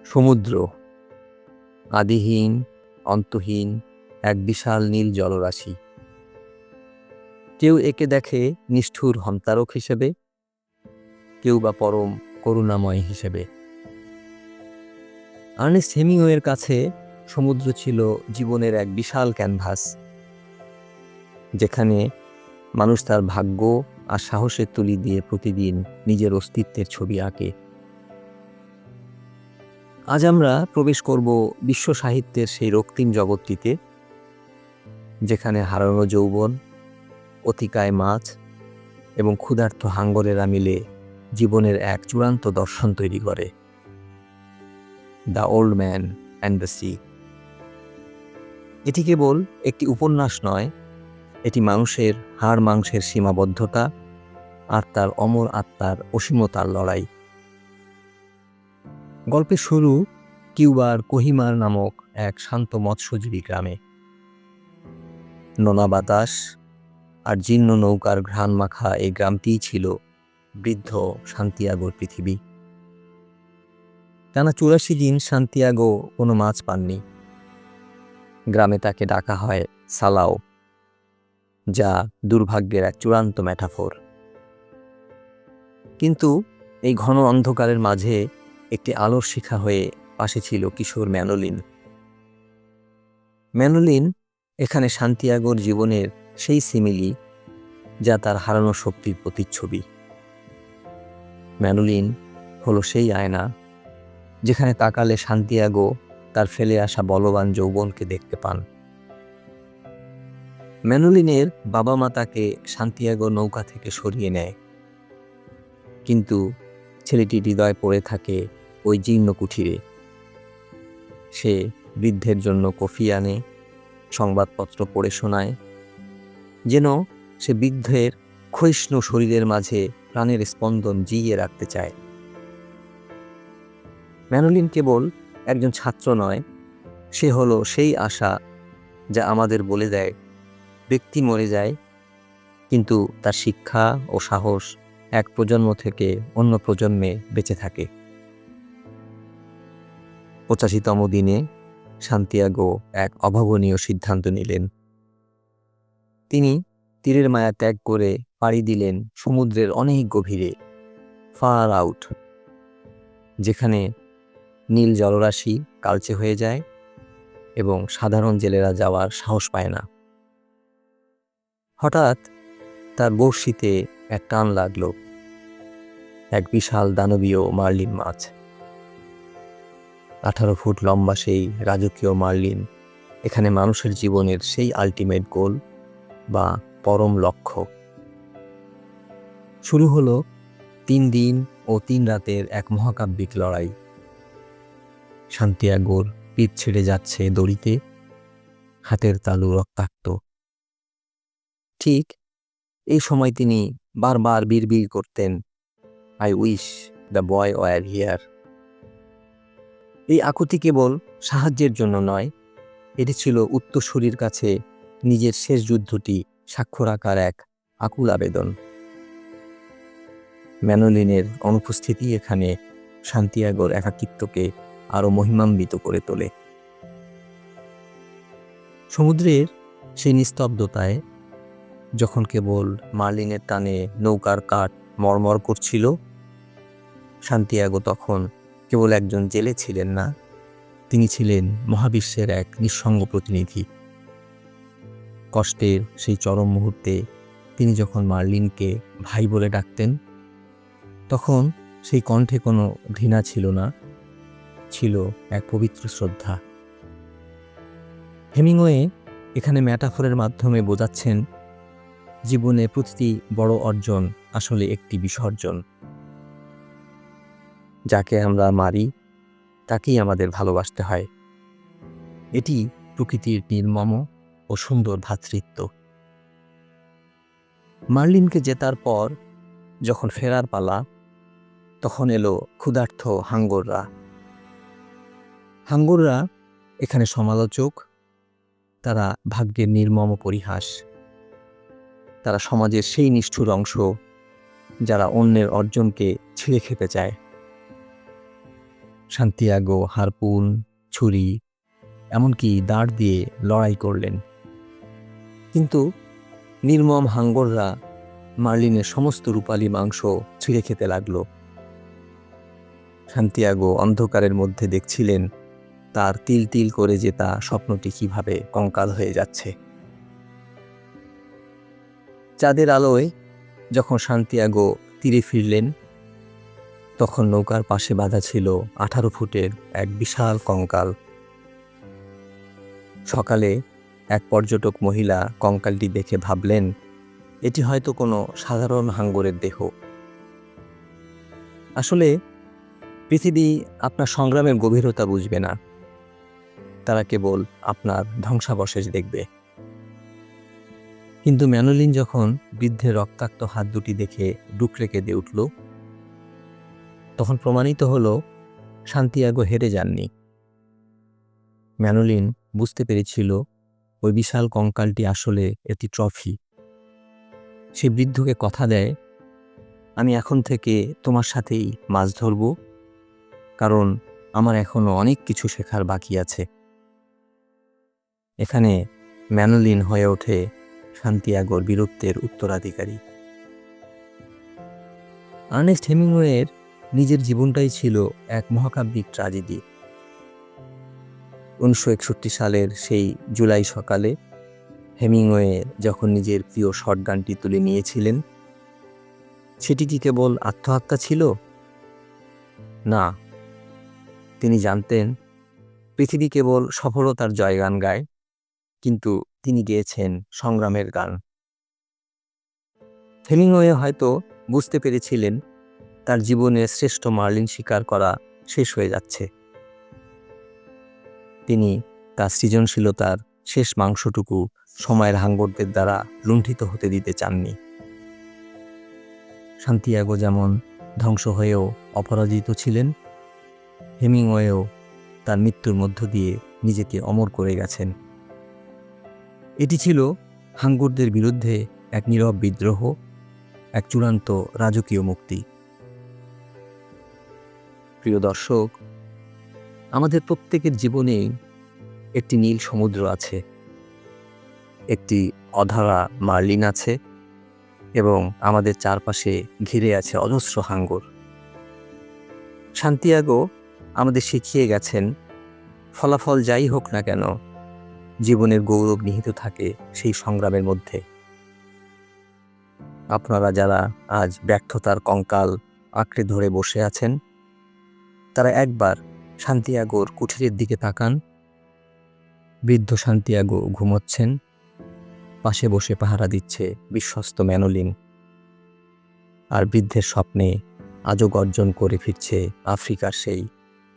সমুদ্র আদিহীন, অন্তহীন এক বিশাল নীল জলরাশি। কেউ একে দেখে নিষ্ঠুর হন্তারক হিসেবে, কেউ বা পরম করুণাময় হিসেবে। আর্নেস্ট হেমিংওয়ের কাছে সমুদ্র ছিল জীবনের এক বিশাল ক্যানভাস, যেখানে মানুষ তার ভাগ্য আর সাহসের তুলি দিয়ে প্রতিদিন নিজের অস্তিত্বের ছবি আঁকে। আজ আমরা প্রবেশ করব বিশ্ব সাহিত্যের সেই রক্তিম জগৎটিতে, যেখানে হারানো যৌবন, অতিকায় মাছ এবং ক্ষুধার্ত হাঙ্গরেরা মিলে জীবনের এক চূড়ান্ত দর্শন তৈরি করে। The old man and the sea. এটি কেবল একটি উপন্যাস নয়, এটি মানুষের হাড় মাংসের সীমাবদ্ধতা আর তার অমর আত্মার অসীমতার লড়াই। গল্পের শুরু কিউবার কোহিমার নামক এক শান্ত মৎস্যজীবী গ্রামে। নোনা বাতাস আর জীর্ণ নৌকার ঘ্রাণ মাখা এই গ্রামটিই ছিল বৃদ্ধ সান্তিয়াগোর পৃথিবী। টানা ৮৪ দিন সান্তিয়াগো কোনো মাছ পাননি। গ্রামে তাকে ডাকা হয় সালাও, যা দুর্ভাগ্যের এক চূড়ান্ত ম্যাটাফোর। কিন্তু এই ঘন অন্ধকারের মাঝে একটি আলোর শিখা হয়ে পাশে ছিল কিশোর ম্যানোলিন। ম্যানোলিন এখানে সান্তিয়াগোর জীবনের সেই সিমিলি, যা তার হারানো শক্তির প্রতিচ্ছবি। ম্যানোলিন হলো সেই আয়না, যেখানে তাকালে সান্তিয়াগো তার ফেলে আসা বলবান যৌবনকে দেখতে পান। ম্যানোলিনের বাবা মা তাকে সান্তিয়াগো নৌকা থেকে সরিয়ে নেয়, কিন্তু ছেলেটি হৃদয় পড়ে থাকে ওই জীর্ণ কুঠিরে। সে বৃদ্ধের জন্য কফি আনে, সংবাদপত্র পড়ে শোনায়, যেন সে বৃদ্ধের ক্ষয়িষ্ণু শরীরের মাঝে প্রাণের স্পন্দন জিইয়ে রাখতে চায়। ম্যানোলিন কেবল একজন ছাত্র নয়, সে হলো সেই আশা যা আমাদের বলে দেয় ব্যক্তি মরে যায়, কিন্তু তার শিক্ষা ও সাহস এক প্রজন্ম থেকে অন্য প্রজন্মে বেঁচে থাকে। ৮৫তম দিনে সান্তিয়াগো এক অভাবনীয় সিদ্ধান্ত নিলেন। তিনি তীরের মায়া ত্যাগ করে পাড়ি দিলেন সমুদ্রের অনেক গভীরে, ফার আউট, যেখানে নীল জলরাশি কালচে হয়ে যায় এবং সাধারণ জেলেরা যাওয়ার সাহস পায় না। হঠাৎ তার বড়শিতে এক টান লাগলো, এক বিশাল দানবীয় মার্লিন মাছ। ১৮ ফুট লম্বা সেই রাজকীয় মার্লিন এখানে মানুষের জীবনের সেই আল্টিমেট গোল বা পরম লক্ষ্য। শুরু হলো ৩ দিন ও ৩ রাতের এক মহাকাব্যিক লড়াই। সান্তিয়াগোর পিঠ ছেড়ে যাচ্ছে দড়িতে, হাতের তালু রক্তাক্ত। ঠিক এই সময় তিনি বারবার বিড়বিড় করতেন, I wish the boy were here. এই আকুতি কেবল সাহায্যের জন্য নয়, এটি ছিল উত্তরসূরির কাছে নিজের শেষ যুদ্ধটি সাক্ষ্য রাখার এক আকুল আবেদন। ম্যানোলিনের অনুপস্থিতি এখানে সান্তিয়াগোর একাকিত্বকে আরো মহিমান্বিত করে তোলে। সমুদ্রের সেই নিস্তব্ধতায়, যখন কেবল মার্লিনের টানে নৌকার কাঠ মরমর করছিল, সান্তিয়াগো তখন কেবল একজন জেলে ছিলেন না, তিনি ছিলেন মহাবিশ্বের এক নিঃসঙ্গ প্রতিনিধি। কষ্টের সেই চরম মুহূর্তে তিনি যখন মার্লিনকে ভাই বলে ডাকতেন, তখন সেই কণ্ঠে কোনো ঘৃণা ছিল না, ছিল এক পবিত্র শ্রদ্ধা। হেমিংওয়ে এখানে ম্যাটাফোরের মাধ্যমে বোঝাচ্ছেন, জীবনে প্রতিটি বড় অর্জন আসলে একটি বিসর্জন। যাকে আমরা মারি তাকেই আমাদের ভালোবাসতে হয়। এটি প্রকৃতির নির্মম ও সুন্দর ভ্রাতৃত্ব। মার্লিনকে জেতার পর যখন ফেরার পালা, তখন এলো ক্ষুধার্ত হাঙ্গররা। হাঙ্গররা এখানে সমালোচক, তারা ভাগ্যের নির্মম পরিহাস, তারা সমাজের সেই নিষ্ঠুর অংশ যারা অন্যের অর্জনকে ছিঁড়ে খেতে চায়। সান্তিয়াগো হারপুন, ছুরি, এমনকি দাঁড় দিয়ে লড়াই করলেন। কিন্তু নির্মম হাঙ্গররা মার্লিনের সমস্ত রূপালী মাংস ছিঁড়ে খেতে লাগল। সান্তিয়াগো অন্ধকারের মধ্যে দেখছিলেন তার তিল তিল করে জেতা স্বপ্নটি কিভাবে কঙ্কাল হয়ে যাচ্ছে। চাঁদের আলোয় যখন সান্তিয়াগো তীরে ফিরলেন, তখন নৌকার পাশে বাঁধা ছিল 18 ফুটের এক বিশাল কঙ্কাল। সকালে এক পর্যটক মহিলা কঙ্কালটি দেখে ভাবলেন, এটি হয়তো কোনো সাধারণ হাঙ্গরের দেহ। আসলে পৃথিবী আপনার সংগ্রামের গভীরতা বুঝবে না, তারা কেবল আপনার ধ্বংসাবশেষ দেখবে। কিন্তু ম্যানোলিন যখন বৃদ্ধের রক্তাক্ত হাত দুটি দেখে ডুকরে কেঁদে উঠল, তখন প্রমাণিত হলো সান্তিয়াগো হেরে যাননি। ম্যানোলিন বুঝতে পেরেছিল ওই বিশাল কঙ্কালটি আসলে একটি ট্রফি। সে বৃদ্ধকে কথা দেয়, আমি এখন থেকে তোমার সাথেই মাছ ধরব, কারণ আমার এখনো অনেক কিছু শেখার বাকি আছে। এখানে ম্যানোলিন হয়ে ওঠে সান্তিয়াগোর বীরত্বের উত্তরাধিকারী। আর্নেস্ট হেমিংওয়ের নিজের জীবনটাই ছিল এক মহাকাব্যিক ট্র্যাজেডি। 1961 সালের সেই জুলাই সকালে হেমিংওয়ে যখন নিজের প্রিয় শটগানটি তুলে নিয়েছিলেন, সেটি কি কেবল আত্মহত্যা ছিল? না, তিনি জানতেন পৃথিবী কেবল সফলতার জয়গান গায়, কিন্তু তিনি গেয়েছেন সংগ্রামের গান। হেমিংওয়ে হয়তো বুঝতে পেরেছিলেন তার জীবনের শ্রেষ্ঠ মার্লিন শিকার করা শেষ হয়ে যাচ্ছে। তিনি তার সৃজনশীলতার শেষ মাংসটুকু সময়ের হাঙ্গরদের দ্বারা লুণ্ঠিত হতে দিতে চাননি। সান্তিয়াগো যেমন ধ্বংস হয়েও অপরাজিত ছিলেন, হেমিংওয়েও তার মৃত্যুর মধ্য দিয়ে নিজেকে অমর করে গেছেন। এটি ছিল হাঙ্গরদের বিরুদ্ধে এক নীরব বিদ্রোহ, এক চূড়ান্ত রাজকীয় মুক্তি। প্রিয় দর্শক, আমাদের প্রত্যেকের জীবনেই একটি নীল সমুদ্র আছে, একটি অধরা মার্লিন আছে, এবং আমাদের চারপাশে ঘিরে আছে অজস্র হাঙ্গর। সান্তিয়াগো আমাদের শিখিয়ে গেছেন, ফলাফল যাই হোক না কেন, জীবনের গৌরব নিহিত থাকে সেই সংগ্রামের মধ্যে। আপনারা যারা আজ ব্যর্থতার কঙ্কাল আঁকড়ে ধরে বসে আছেন, তারা একবার সান্তিয়াগোর কুঠিরের দিকে তাকান। বৃদ্ধ সান্তিয়াগো ঘুমোচ্ছেন, পাশে বসে পাহারা দিচ্ছে বিশ্বস্ত ম্যানোলিন। আর বৃদ্ধের স্বপ্নে আজও গর্জন করে ফিরছে আফ্রিকার সেই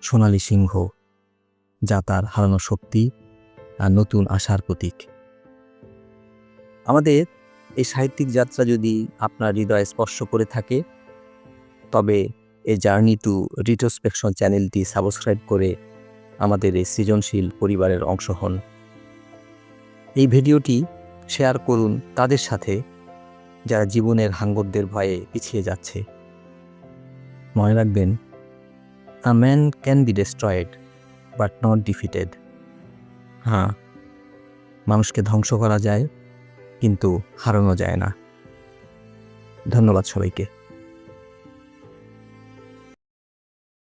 সোনালী সিংহ, যা তার হারানো শক্তি আর নতুন আশার প্রতীক। আমাদের এই সাহিত্যিক যাত্রা যদি আপনার হৃদয় স্পর্শ করে থাকে, তবে এই জার্নি টু রিট্রোস্পেকশন চ্যানেলটি সাবস্ক্রাইব করে আমাদের এই সৃজনশীল পরিবারের অংশ হন। এই ভিডিওটি শেয়ার করুন তাদের সাথে যারা জীবনের হাঙ্গরদের ভয়ে পিছিয়ে যাচ্ছে। মনে রাখবেন, a man can be destroyed but not defeated. হ্যাঁ, মানুষকে ধ্বংস করা যায়, কিন্তু হারানো যায় না। ধন্যবাদ সবাইকে।